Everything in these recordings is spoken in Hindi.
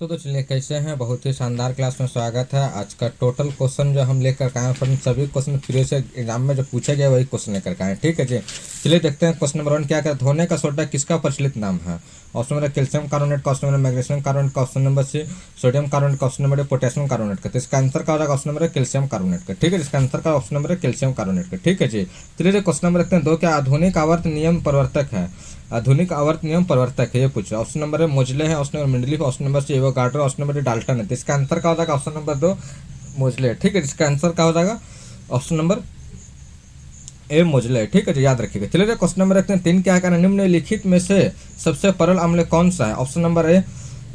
तो चलिए कैसे हैं। बहुत ही शानदार क्लास में स्वागत है। आज का टोटल क्वेश्चन जो हम लेकर आए हैं, सभी क्वेश्चन फ्री से एग्जाम में जो पूछे गए वही क्वेश्चन लेकर आए हैं। ठीक है जी, चलिए देखते हैं। क्वेश्चन नंबर 1 क्या है, धोने का सोडा किसका प्रचलित नाम है? ऑप्शन नंबर कैल्शियम कार्बोनेट का, ऑप्शन नंबर मैग्नीशियम कार्बोनेट का, option number C sodium carbonate का, ऑप्शन नंबर पोटेशियम कार्बोनेट का। तो इसका आंसर क्या हो जाएगा? ऑप्शन नंबर कैल्शियम कार्बोनेट का। ठीक है, इसका आंसर का ऑप्शन नंबर कैल्शियम कार्बोनेट का। ठीक है जी, चलिए क्वेश्चन नंबर रखते हैं 2, क्या आधुनिक आवर्त नियम प्रवर्तक है? आधुनिक आवर्त नियम प्रवर्तक है, ये पूछा। ऑप्शन नंबर है मोजले है, option number Mendeleev, option number C Avogadro, option number Dalton है। तो इसका आंसर क्या हो जाएगा? ऑप्शन नंबर 2 मोजले। ठीक है, इसका आंसर क्या हो जाएगा? ऑप्शन नंबर ए मोजले। ठीक है जी, याद रखिएगा। चलिए क्वेश्चन नंबर रखते हैं 3, क्या कहना, निम्नलिखित में से सबसे तरल अम्ल कौन सा है? ऑप्शन नंबर ए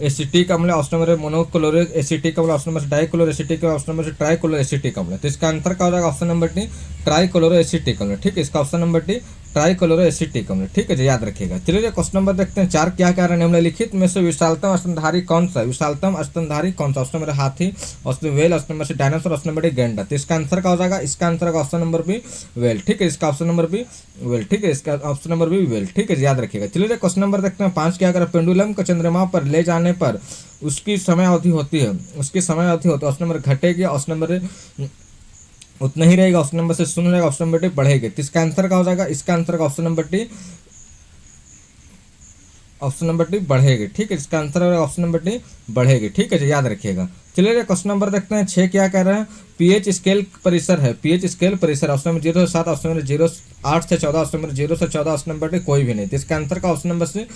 एसिटिक अम्ल, ऑप्शन नंबर मोनोक्लोरिक एसिटिक अम्ल, ऑप्शन नंबर डाइक्लोर एसिटिक अम्ल, ऑप्शन नंबर ट्राइक्लोर एसिटिक अम्ल। तो इसका आंसर क्या हो जाएगा? Option number D trichloro acetic अम्ल। ठीक है, इसका option number D trichloro acetic अम्ल। ठीक है जी, याद रखिएगा। चलिए क्वेश्चन नंबर देखते हैं 4, क्या कह रहे हैं, निम्नलिखित में से विशालतम स्तनधारी कौन सा है? विशालतम स्तनधारी कौन सा? ऑप्शन नंबर हाथी, option well, option number dinosaur, option number गेंडा। तो इसका आंसर क्या हो जाएगा? इसका आंसर का ऑप्शन नंबर बी वेल। ठीक है, इसका ऑप्शन नंबर बी वेल। ठीक है, इसका ऑप्शन नंबर बी वेल। ठीक है, याद रखिएगा। चलिए क्वेश्चन नंबर देखते हैं 5, क्या करें, पेंडुलम को चंद्रमा पर ले जाने पर उसकी समय अवधि होती है, उसकी समय अवधि होती है। ऑप्शन नंबर घटेगी, ऑप्शन नंबर उतना ही रहेगा, ऑप्शन नंबर से शून्य रहेगा, ऑप्शन नंबर डी बढ़ेगी। तो इसका आंसर क्या हो जाएगा? इसका आंसर का option number D option number D बढ़ेगी। ठीक है, इसका आंसर है ऑप्शन नंबर डी बढ़ेगी। ठीक है जी, याद रखिएगा। चलिए क्वेश्चन नंबर देखते हैं 6, क्या कह रहे हैं, पीएच स्केल परिसर है, पीएच स्केल परिसर। ऑप्शन नंबर 0 से 7, ऑप्शन नंबर 08 से 14, ऑप्शन नंबर 0 से 14, ऑप्शन नंबर डी कोई भी नहीं। तो इसका आंसर का ऑप्शन नंबर से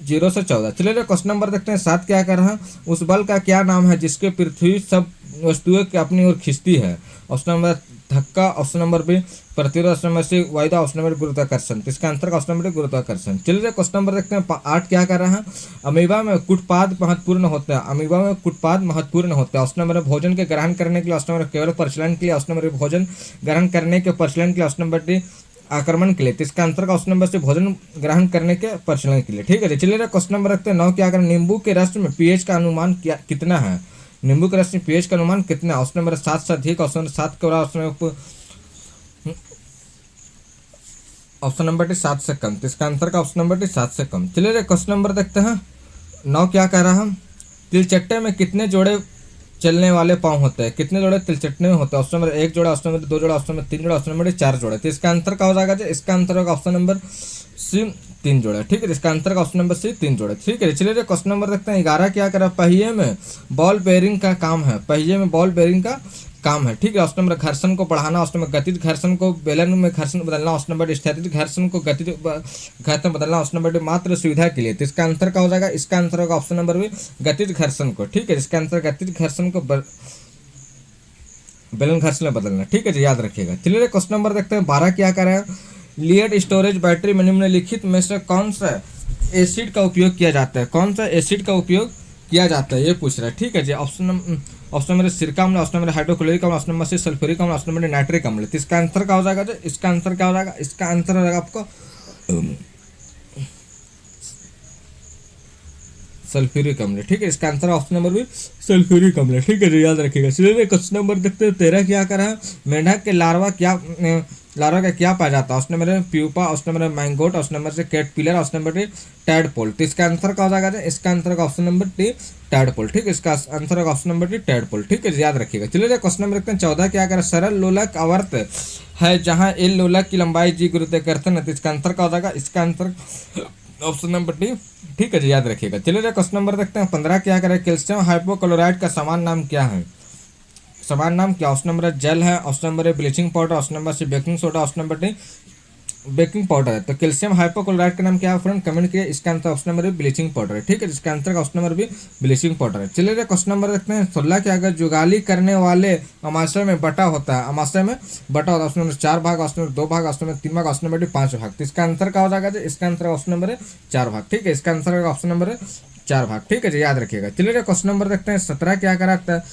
0 से 14। चलिए क्वेश्चन नंबर देखते हैं 7, क्या कह रहा है, उस बल का क्या नाम है जिसके पृथ्वी सब वस्तुएं के अपनी ओर खींचती है? ऑप्शन नंबर धक्का, ऑप्शन नंबर बी प्रतिरोध, ऑप्शन नंबर सी वायुदा, ऑप्शन नंबर गुरुत्वाकर्षण। तो इसका आंसर का ऑप्शन नंबर गुरुत्वाकर्षण। चलिए क्वेश्चन नंबर देखते हैं 8, क्या कर रहा है, अमीबा में कुटपाद महत्वपूर्ण होता है, अमीबा में कुटपाद महत्वपूर्ण होता है। ऑप्शन नंबर भोजन के ग्रहण करने के लिए, ऑप्शन नंबर केवल प्रचलन के लिए, ऑप्शन नंबर भोजन ग्रहण करने के प्रचलन के लिए, ऑप्शन नंबर डी आक्रमण के लिए। तो इसका आंसर का ऑप्शन नंबर से भोजन ग्रहण करने के प्रचलन के लिए। ठीक है, चलिए क्वेश्चन नंबर रखते हैं 9, क्या करें, नींबू के रस में पीएच का अनुमान कितना है? नींबू के रस में पीएच का अनुमान कितना है? ऑप्शन नंबर 7 से अधिक, ऑप्शन नंबर 7 के बराबर, ऑप्शन नंबर डी 7 से कम। तो इसका आंसर का ऑप्शन नंबर डी 7 से कम। चलिए क्वेश्चन नंबर देखते हैं 9, क्या कह रहा है, तिलचट्टे में कितने जोड़े चलने वाले पाँव होते हैं? कितने जोड़े तिलचट्टे में होते हैं? ऑप्शन नंबर 1 जोड़ा, ऑप्शन नंबर 2 जोड़ा, ऑप्शन नंबर 3 जोड़ा, ऑप्शन नंबर 4 जोड़े। तो इसका आंसर क्या हो जाएगा? इसका आंसर होगा ऑप्शन नंबर सी 3 जोड़े। ठीक है, इसका आंसर का ऑप्शन नंबर सी 3 जोड़े। ठीक है, चलिए क्वेश्चन नंबर देखते हैं 11, क्या करा, पहिए में बॉल बेयरिंग का काम है, पहिए में बॉल बेयरिंग का काम है। ठीक है, ऑप्शन नंबर घर्षण को बढ़ाना, ऑप्शन नंबर गतिज घर्षण को बेलन में घर्षण बदलना, ऑप्शन नंबर स्थैतिज घर्षण को गतिज घर्षण बदलना, ऑप्शन नंबर मात्र सुविधा के लिए। तो इसका आंसर क्या हो जाएगा? इसका आंसर होगा ऑप्शन नंबर बी गतिज घर्षण को। ठीक है, इसका आंसर गतिज घर्षण को बेलन घर्षण में बदलना। ठीक है जी, याद रखिएगा। चलिए क्वेश्चन नंबर देखते हैं 12, क्या कर रहा है, लिड स्टोरेज बैटरी में निम्नलिखित में से कौन सा एसिड का उपयोग किया जाता है? कौन सा एसिड का उपयोग किया जाता है, ये पूछ रहा है। ठीक है जी, ऑप्शन नंबर सिरका अम्ल, ऑप्शन नंबर हाइड्रोक्लोरिक अम्ल, ऑप्शन नंबर सी सल्फ्यूरिक अम्ल, ऑप्शन नंबर नाइट्रिक अम्ल। तो इसका आंसर क्या हो जाएगा? इसका आंसर क्या हो जाएगा? इसका आंसर हो जाएगा आपको सल्फ्यूरिक अम्ल। ठीक है, इसका आंसर ऑप्शन नंबर भी सल्फ्यूरिक अम्ल। ठीक है जी, याद रखिएगा। चलिए क्वेश्चन नंबर देखते हैं 13, क्या करा है, मेंढक के लार्वा का क्या पाया जाता है? Option number pupa, option number maggot, option number C caterpillar, option number tadpole. तो इसका आंसर क्या हो जाएगा? इसका आंसर का ऑप्शन नंबर डी टैडपोल। ठीक है, इसका आंसर का ऑप्शन नंबर डी टैडपोल। ठीक है, याद रखिएगा। चलिए क्वेश्चन नंबर देखते हैं 14, क्या करें, सरल लोलक आवर्त है जहां एल लोलक की लंबाई जी गुरुत्वाकर्षण है। तो इसका आंसर क्या हो जाएगा? इसका आंसर ऑप्शन नंबर डी। ठीक है जी, याद रखिएगा। चलिए क्वेश्चन नंबर देखते हैं 15, क्या करें, कैल्शियम हाइपोक्लोराइड का समान नाम क्या है? समान नाम क्या? ऑप्शन नंबर जल है, option number bleaching powder, option number C baking soda, option number D baking powder है। तो कैल्शियम हाइपोक्लोराइड का नाम क्या है फ्रेंड? कमेंट किया। इसका answer option number bleaching powder है। ठीक है, इसका आंसर का ऑप्शन नंबर भी ब्लीचिंग पाउडर है। चलिए क्वेश्चन नंबर देखते हैं 16, क्या अगर जुगाली करने वाले अमाशय में बटा होता है, अमाशय में बटा होता है, ऑप्शन नंबर 4 भाग, ऑप्शन नंबर 2 भाग, ऑप्शन नंबर 3 भाग, ऑप्शन नंबर 5 भाग। तो इसका आंसर क्या हो जाएगा? इसका आंसर ऑप्शन नंबर 4 भाग। ठीक है, इसका आंसर ऑप्शन नंबर 4 भाग। ठीक है जी, याद रखिएगा। चलिए क्वेश्चन नंबर देखते हैं 17, क्या कराता है,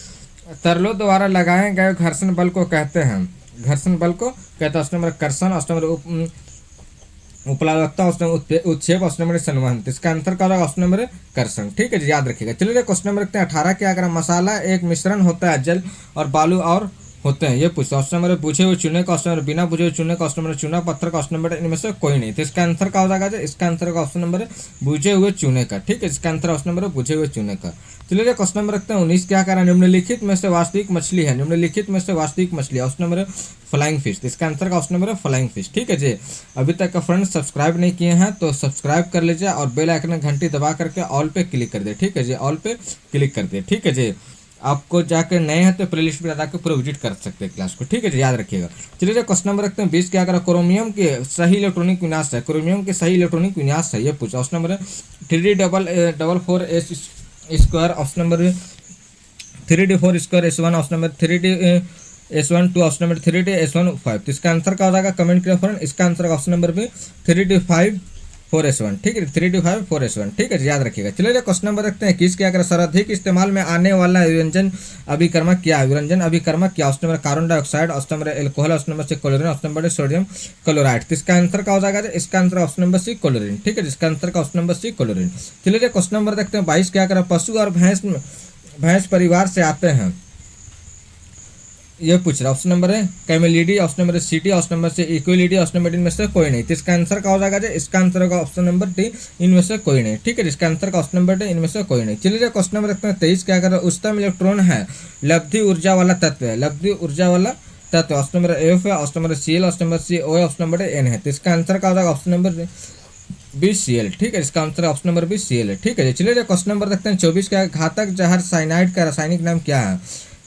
तरलों द्वारा लगाए गए घर्षण बल को कहते हैं, घर्षण बल को कहते हैं। ऑप्शन नंबर कर्षण, ऑप्शन नंबर उपलागता, ऑप्शन नंबर उत्क्षेप, ऑप्शन नंबर संवहन। तो इसका आंसर क्या होगा? ऑप्शन नंबर कर्षण। ठीक है जी, याद रखिएगा। चलिए क्वेश्चन नंबर रखते हैं 18, क्या करें, मसाला एक मिश्रण होता है जल और बालू और होते हैं ये पूछते हैं। ऑप्शन नंबर पूछे हुए चुने का, ऑप्शन नंबर बिना पूछे हुए चुने का, ऑप्शन नंबर चुना पत्थर का, ऑप्शन नंबर इनमें से कोई नहीं। तो इसका आंसर क्या हो जाएगा? इसका आंसर का ऑप्शन नंबर है बुझे हुए चुने का। ठीक है, इसका आंसर ऑप्शन नंबर है बुझे हुए चुने का। चलिए क्वेश्चन नंबर रखते हैं 19। क्या कह रहा है? निम्नलिखित में से वास्तविक मछली है, निम्नलिखित में से वास्तविक मछली। ऑप्शन नंबर है फ्लाइंग फिश। इसका आंसर का ऑप्शन नंबर है फ्लाइंग फिश। ठीक है जी। अभी तक का फ्रेंड्स सब्सक्राइब नहीं किए हैं तो सब्सक्राइब कर लीजिए और बेल आइकन घंटी दबा करके ऑल पे क्लिक कर दे। ठीक है जी, ऑल पे क्लिक कर दे। ठीक है जी, आपको जाकर नए हैं तो प्लेलिस्ट में जाकर पूरा विजिट कर सकते हैं क्लास को। ठीक है जी, याद रखिएगा। चलिए क्वेश्चन नंबर रखते हैं 20। क्या करा? क्रोमियम के सही इलेक्ट्रॉनिक विन्यास है, क्रोमियम के सही इलेक्ट्रॉनिक विन्यास है ये पूछा। ऑप्शन नंबर है 3D4 square, option number 3D4 square S1, option number 3D S1 2, option number 3D S1 5। तो इसका आंसर क्या हो जाएगा? कमेंट करिए फ्रेंड। इसका आंसर का ऑप्शन नंबर भी 3D5 4S1। ठीक है, 3D5 4S1। ठीक है, याद रखिएगा। चलिए क्वेश्चन नंबर रखते हैं 21। क्या अगर सर्वाधिक इस्तेमाल में आने वाला व्यंजन अभिकर्मक क्या है? व्यंजन अभिकर्मक क्या? Option number carbon dioxide, option number alcohol, option number C chlorine, option number sodium chloride. तो इसका आंसर क्या हो जाएगा? इसका answer option number C chlorine. ठीक है, जिसका आंसर का ऑप्शन नंबर सी क्लोरीन। चलिए क्वेश्चन नंबर देखते हैं 22। क्या करें? पशु और भैंस परिवार से आते हैं ये पूछ रहा। ऑप्शन नंबर है कैमेलिडी, ऑप्शन नंबर सीटी, ऑप्शन नंबर से इक्विलिटी, ऑप्शन नंबर इनमें से कोई नहीं। तो इसका आंसर क्या हो जाएगा? इसका आंसर होगा ऑप्शन नंबर डी, इनमें से कोई नहीं। ठीक है, इसका आंसर का ऑप्शन नंबर डी, इनमें से कोई नहीं। चलिए क्वेश्चन नंबर रखते हैं 23। क्या कर रहा है? उच्चतम इलेक्ट्रॉन है, लब्धि ऊर्जा वाला तत्व है, लब्धि ऊर्जा वाला तत्व। ऑप्शन नंबर एफ है, option number CL, option number CO, option number N है। तो इसका आंसर क्या हो जाएगा? Option number BCl। ठीक है, इसका आंसर ऑप्शन नंबर BCl है। ठीक है, चलिए क्वेश्चन नंबर देखते हैं 24। क्या घातक जहर साइनाइड का रासायनिक नाम क्या है?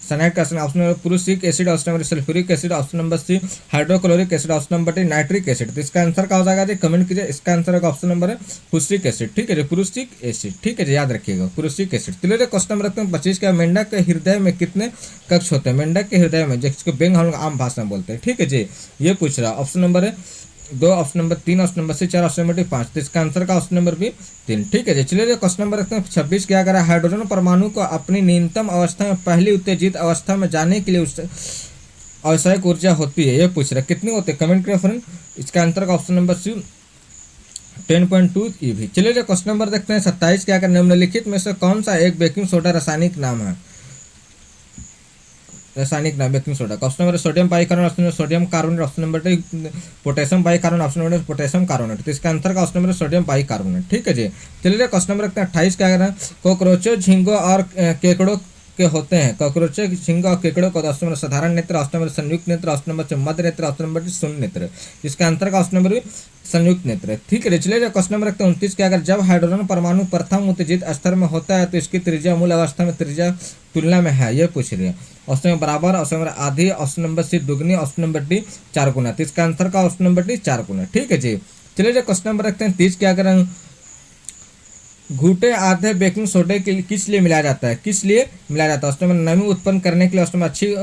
साइनाइड का option number prussic acid, option number sulphuric acid, option number C hydrochloric acid, option number D nitric acid. तो इसका आंसर क्या हो जाएगा? कमेंट कीजिए। इसका आंसर होगा ऑप्शन नंबर है पुरुषिक एसिड। ठीक है, पुरुषिक एसिड। ठीक है, याद रखिएगा पुरुषिक एसिड। चलिए क्वेश्चन नंबर रखते हैं 25। क्या मेंढक के हृदय में कितने कक्ष होते हैं? मेंढक के हृदय में, जिसको बेंग हम लोग आम भाषा में बोलते हैं। ठीक है जी, ये पूछ रहा। ऑप्शन नंबर है 2, ऑप्शन नंबर 3, ऑप्शन नंबर से 4, ऑप्शन नंबर 5। तो इसका आंसर का ऑप्शन नंबर भी 3। ठीक है, चलिए क्वेश्चन नंबर रखते हैं 26। क्या करा? हाइड्रोजन परमाणु को अपनी न्यूनतम अवस्था में पहली उत्तेजित अवस्था में जाने के लिए आवश्यक ऊर्जा होती है ये पूछ रहा। कितनी होती है? कमेंट करिए फ्रेंड। इसका आंसर का ऑप्शन नंबर सी 10.2 eV। चलिए क्वेश्चन नंबर देखते हैं 27। क्या करें? निम्नलिखित में से कौन सा एक बेकिंग सोडा रासायनिक नाम है? रासायनिक नाम बेकिंग सोडा का। Option number sodium bicarbonate, option number sodium carbonate, option number potassium bicarbonate, option number potassium carbonate. तो इसका आंसर का ऑप्शन नंबर सोडियम बाइकार्बोनेट। ठीक है जी। चलिए क्वेश्चन नंबर रखते हैं 28। क्या करें? कॉकरोचों, झींगों और केकड़ों के होते हैं। कॉकरोचों, झींगों और केकड़ों को ऑप्शन नंबर साधारण नेत्र, ऑप्शन नंबर संयुक्त नेत्र, ऑप्शन नंबर मध्य नेत्र, ऑप्शन नंबर शून्य नेत्र। इसका आंसर का ऑप्शन नंबर संयुक्त नेत्र। ठीक है, चलिए क्वेश्चन नंबर रखते हैं 29। क्या अगर जब हाइड्रोजन परमाणु प्रथम उत्तेजित स्तर में होता है तो इसकी त्रिज्या मूल अवस्था में त्रिज्या तुलना में है ये पूछ रही है। ऑप्शन नंबर बराबर, ऑप्शन नंबर आधी, ऑप्शन नंबर सी दुगनी, ऑप्शन नंबर डी 4 गुना। तो इसका आंसर का ऑप्शन नंबर डी 4 गुना। ठीक है जी। चलिए क्वेश्चन नंबर रखते हैं 30। क्या करें? घूटे आधे बेकिंग सोडे के लिए किस लिए मिलाया जाता है? किस लिए मिलाया जाता है? ऑप्शन नंबर नमी उत्पन्न करने के लिए, ऑप्शन नंबर अच्छी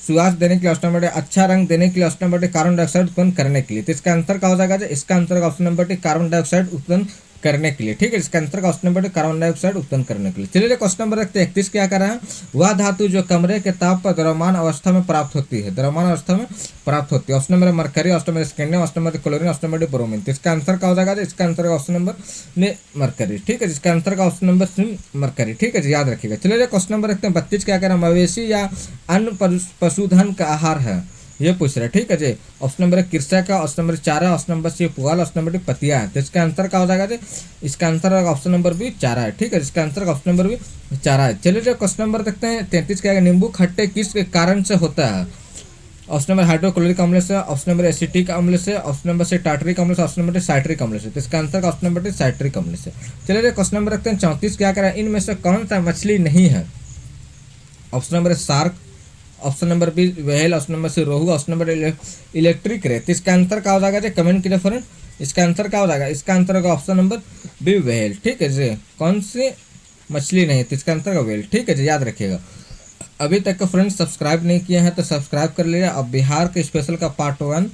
सुवास देने के लिए, ऑप्शन नंबर अच्छा रंग देने के लिए, ऑप्शन नंबर कार्बन डाइऑक्साइड उत्पन्न करने के लिए। तो इसका आंसर क्या हो जाएगा? इसका आंसर का ऑप्शन नंबर कार्बन डाइऑक्साइड उत्पन्न करने के लिए। ठीक है, इसका आंसर का ऑप्शन नंबर कार्बन डाइऑक्साइड उत्पन्न करने के लिए। चलिए क्वेश्चन नंबर रखते हैं 31। क्या कर रहा है? वह धातु जो कमरे के ताप पर द्रव्यमान अवस्था में प्राप्त होती है, द्रव्यमान अवस्था में प्राप्त होती है। Option number mercury, option number scandium, option number chlorine, option number bromine. तो इसका आंसर क्या हो जाएगा? इसका आंसर का ऑप्शन नंबर मरकरी। ठीक है, इसका आंसर का ऑप्शन नंबर मरकरी। ठीक है, याद रखिएगा। चलिए क्वेश्चन नंबर रखते हैं 32। क्या कह रहा है? मवेशी या अन्य पशुधन का आहार है ये पूछ रहा है। ठीक है जी। ऑप्शन नंबर कृषक का, ऑप्शन नंबर चारा, ऑप्शन नंबर सी पुआल, ऑप्शन नंबर पतिया है। तो इसका आंसर क्या हो जाएगा? इसका आंसर ऑप्शन नंबर भी चारा है। ठीक है, इसका आंसर का ऑप्शन नंबर भी चारा है। चलिए क्वेश्चन नंबर देखते हैं 33। क्या है? नींबू खट्टे किस कारण से होता है? ऑप्शन नंबर हाइड्रोक्लोरिक अम्ल से, ऑप्शन नंबर एसिटिक अम्ल से, ऑप्शन नंबर से टार्टरिक अम्ल से, ऑप्शन नंबर साइट्रिक अम्ल से। तो इसका आंसर का ऑप्शन नंबर साइट्रिक अम्ल से। चलिए क्वेश्चन नंबर रखते हैं 34। क्या करें? इनमें से कौन सा मछली नहीं है? Option number shark, option number B whale, option number C रोहू, ऑप्शन नंबर इलेक्ट्रिक रे। तो इसका आंसर क्या हो जाएगा? कमेंट कीजिए फ्रेंड। इसका आंसर क्या हो जाएगा? इसका आंसर होगा ऑप्शन नंबर बी व्हेल। ठीक है जी। कौन सी मछली नहीं? तो इसका आंसर का व्हेल। ठीक है जी, याद रखिएगा। अभी तक का फ्रेंड्स सब्सक्राइब नहीं किया है तो सब्सक्राइब कर लीजिए। अब बिहार के स्पेशल का पार्ट 1,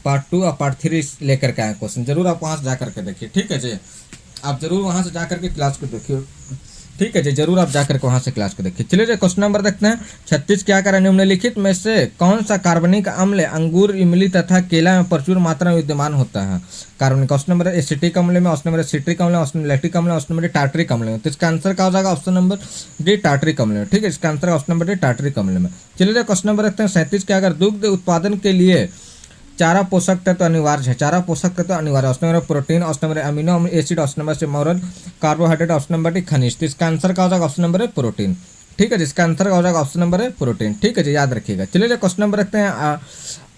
पार्ट 2 और पार्ट 3 लेकर के आए क्वेश्चन, जरूर आप वहाँ से जा करके देखिए। ठीक है जी, आप जरूर वहाँ से जा करके क्लास को देखिए। ठीक है जी, जरूर आप जाकर के वहां से क्लास को देखिए। चलिए जी क्वेश्चन नंबर देखते हैं। 36 क्या करें, निम्नलिखित में से कौन सा कार्बनिक अम्ल अंगूर, इमली तथा केला में प्रचुर मात्रा में विद्यमान होता है। कार्बनिक, ऑप्शन नंबर एसिटिक अम्ल में, ऑप्शन नंबर सिट्रिक अम्ल, ऑप्शन नंबर लैक्टिक अम्ल, ऑप्शन नंबर टार्टरिक अम्ल में। तो इसका आंसर क्या हो जाएगा, ऑप्शन नंबर डी टार्टरिक अम्ल में। ठीक है, इसका answer option number D tartaric अम्ल में। चलिए क्वेश्चन नंबर देखते हैं 37 क्या, अगर दुग्ध उत्पादन के लिए चारा पोषक तत्व अनिवार्य है, चारा पोषक तत्व अनिवार्य, option number protein, option number amino acid, option number C मोरल कार्बोहाइड्रेट, ऑप्शन नंबर डी खनिज। तो इसका आंसर क्या हो जाएगा, ऑप्शन नंबर है प्रोटीन। ठीक है, जिसका आंसर क्या हो जाएगा, ऑप्शन नंबर है प्रोटीन। ठीक है जी, याद रखिएगा। चलिए क्वेश्चन नंबर रखते हैं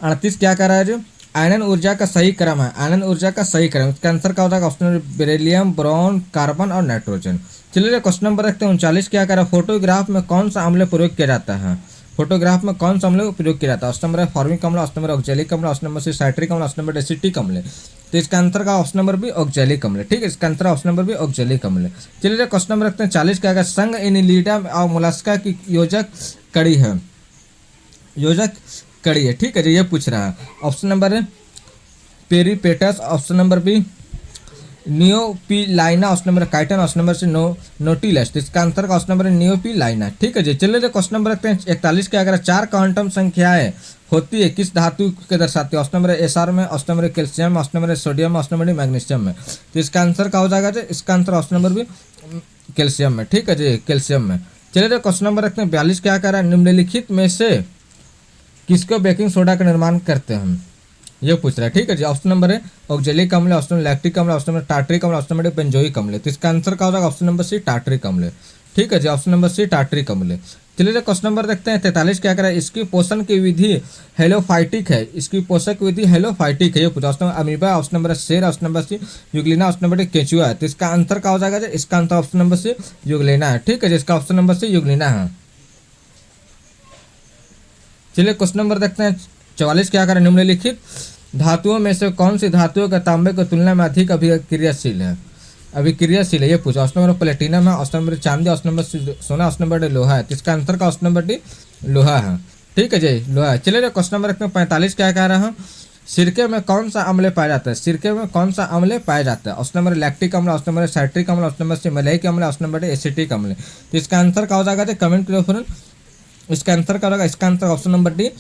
38 क्या कह रहा है जो आयनन ऊर्जा का सही क्रम है, आयनन ऊर्जा का सही क्रम, इसका आंसर क्या हो जाएगा, option number beryllium, boron, carbon और नाइट्रोजन। चलिए क्वेश्चन नंबर रखते हैं 39 क्या कह रहा है, फोटोग्राफ में कौन सा अम्ल प्रयोग किया जाता है, फोटोग्राफ में कौन सा अम्ल प्रयोग किया जाता है। ऑप्शन नंबर है फॉर्मिक अम्ल, ऑप्शन नंबर ऑक्जेलिक अम्ल, ऑप्शन नंबर सी साइट्रिक अम्ल, ऑप्शन नंबर एसिटिक अम्ल। तो इसका आंसर का ऑप्शन नंबर भी ऑक्जेलिक अम्ल। ठीक है, इसका आंसर ऑप्शन नंबर भी ऑक्जेलिक अम्ल। चलिए क्वेश्चन नंबर रखते हैं 40 क्या, संघ इनिलिडा और मोलस्का की योजक कड़ी है, योजक कड़ी है। ठीक है जी, ये पूछ रहा है। ऑप्शन नंबर है peripatus, option number B neopilina, option number chiton, option number C nautilus. तो इसका आंसर का ऑप्शन नंबर है नियोपिलाइना। ठीक है जी, चलिए क्वेश्चन नंबर रखते हैं 41 क्या, अगर 4 क्वांटम संख्याएं होती है किस धातु के दर्शाती है। ऑप्शन नंबर एसआर में, option number calcium, option number sodium, option number magnesium में। तो इसका आंसर क्या हो जाएगा जी, इसका आंसर ऑप्शन नंबर भी कैल्शियम में। ठीक है जी, कैल्शियम में। चलिए क्वेश्चन नंबर रखते हैं 42 क्या कह रहा है, निम्नलिखित में से किसको बेकिंग सोडा का निर्माण करते हैं हम, ये पूछ रहा है। ठीक है जी, ऑप्शन नंबर है ऑक्जेलिक अम्ल, ऑप्शन नंबर लैक्टिक अम्ल, ऑप्शन नंबर टार्टरिक अम्ल, ऑप्शन नंबर बेंजोइक अम्ल। तो इसका आंसर क्या हो जाएगा, ऑप्शन नंबर सी टार्टरिक अम्ल। ठीक है जी, ऑप्शन नंबर सी टार्टरिक अम्ल। चलिए क्वेश्चन नंबर देखते हैं 43 क्या करें, इसकी पोषण की विधि हेलोफाइटिक है, इसकी पोषक विधि हेलोफाइटिक है, ये पूछा। Option number amoeba, option number शेर, option number C euglena, option number केचुआ है। तो इसका आंसर क्या हो जाएगा, इसका answer option number C euglena है। ठीक है जी, इसका ऑप्शन नंबर सी यूग्लिना है। चलिए क्वेश्चन नंबर देखते हैं 44 क्या करें, निम्नलिखित धातुओं में से कौन सी धातुओं का तांबे की तुलना में अधिक अभिक्रियाशील है, अभिक्रियाशील है, ये पूछा। ऑप्शन नंबर प्लेटिनम है, ऑप्शन नंबर चांदी, ऑप्शन नंबर सोना, ऑप्शन नंबर लोहा है। तो इसका आंसर का ऑप्शन नंबर डी लोहा है। ठीक है जी, लोहा है। चलिए क्वेश्चन नंबर 45 क्या कह रहा हूँ, सिरके में कौन सा अम्ल पाया जाता है, सिरके में कौन सा अम्ल पाया जाता है। ऑप्शन नंबर लैक्टिक अम्ल, ऑप्शन नंबर साइट्रिक अम्ल, ऑप्शन नंबर मलेइक अम्ल, ऑप्शन नंबर एसिटिक अम्ल। तो इसका आंसर क्या हो जाएगा, कमेंट करो फ्रेंड। इसका आंसर क्या होगा, इसका answer option number D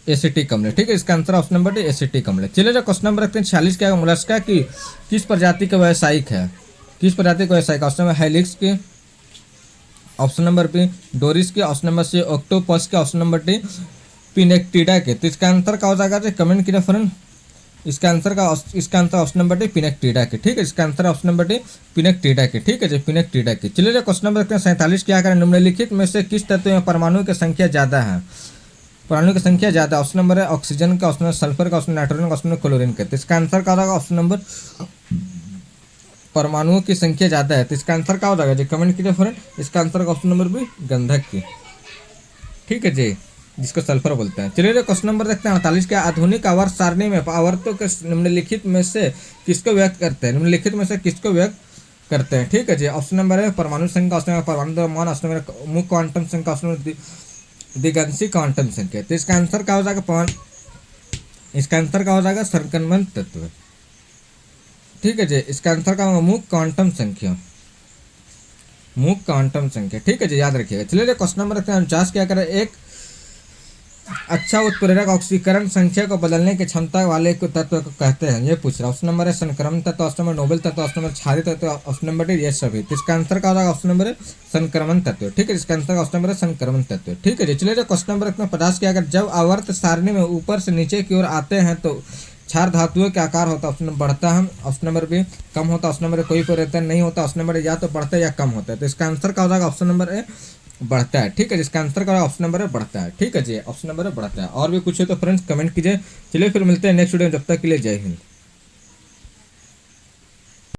acetic अम्ल। ठीक है, इसका answer option number D acetic अम्ल। चलिए क्वेश्चन नंबर रखते हैं 46 क्या है, मोलस्का की किस प्रजाति का व्यावसायिक है, किस प्रजाति का व्यावसायिक। ऑप्शन नंबर हेलिक्स के, ऑप्शन नंबर बी डोरिस के, ऑप्शन नंबर सी ऑक्टोपस के, ऑप्शन नंबर डी पिनेक्टिडा के। तो इसका आंसर क्या हो जाएगा, कमेंट कीजिए फ्रेंड। इसका आंसर ऑप्शन नंबर डी पिनेक्टिडा के। ठीक है, इसका आंसर ऑप्शन नंबर डी पिनेक्टिडा के। ठीक है जी, पिनेक्टिडा के। चलिए क्वेश्चन नंबर रखते हैं 47 क्या करें, निम्नलिखित में से किस तत्व में परमाणु की संख्या ज्यादा है, परमाणु की संख्या ज्यादा। ऑप्शन नंबर है ऑक्सीजन का, ऑप्शन नंबर सल्फर का, ऑप्शन नाइट्रोजन का, ऑप्शन नंबर क्लोरीन का। तो इसका आंसर क्या होगा, ऑप्शन नंबर परमाणुओं की संख्या ज्यादा है। तो इसका आंसर क्या हो जाएगा जी, कमेंट कीजिए फ्रेंड। इसका आंसर का ऑप्शन नंबर भी गंधक की। ठीक है जी, जिसको सल्फर बोलते हैं। चलिए क्वेश्चन नंबर देखते हैं 48 क्या, आधुनिक आवर्त सारणी में आवर्तों के निम्नलिखित में से किसको व्यक्त करते हैं, निम्नलिखित में से किसको व्यक्त करते हैं। ठीक है जी, ऑप्शन नंबर है परमाणु संख्या, ऑप्शन नंबर परमाणु द्रव्यमान, ऑप्शन नंबर मुख्य क्वांटम संख्या, ऑप्शन नंबर दिगंशी क्वांटम संख्या। तो इसका आंसर क्या हो जाएगा, इसका आंसर क्या हो जाएगा, संक्रमण तत्व। ठीक है जी, इसका आंसर क्या होगा, मुख्य क्वांटम संख्या, मुख्य क्वांटम संख्या। ठीक है जी, याद रखिएगा। चलिए क्वेश्चन नंबर रखते हैं 49 क्या करें, एक अच्छा उत्प्रेरक ऑक्सीकरण संख्या को बदलने की क्षमता वाले को तत्व को कहते हैं, ये पूछ रहा है। ऑप्शन नंबर है संक्रमण तत्व, ऑप्शन नंबर नोबेल तत्व, ऑप्शन नंबर क्षारीय तत्व, ऑप्शन नंबर डी ये सभी। तो इसका आंसर क्या होगा, ऑप्शन नंबर है संक्रमण तत्व। ठीक है, इसका आंसर ऑप्शन नंबर है संक्रमण तत्व। ठीक है जी, चलिए क्वेश्चन नंबर रखते हैं 50 क्या, अगर जब आवर्त सारणी में ऊपर से नीचे की ओर आते हैं तो क्षार धातुओं का आकार होता है। ऑप्शन नंबर बढ़ता है, ऑप्शन नंबर बी कम होता है, ऑप्शन नंबर कोई परिवर्तन नहीं होता, ऑप्शन नंबर या तो बढ़ता है या कम होता है। तो इसका आंसर क्या हो जाएगा, ऑप्शन नंबर ए बढ़ता है। ठीक है, जिसका आंसर का ऑप्शन नंबर है बढ़ता है। ठीक है जी, ऑप्शन नंबर है बढ़ता है। और भी कुछ है तो फ्रेंड्स कमेंट कीजिए। चलिए फिर मिलते हैं नेक्स्ट वीडियो में, जब तक के लिए जय हिंद।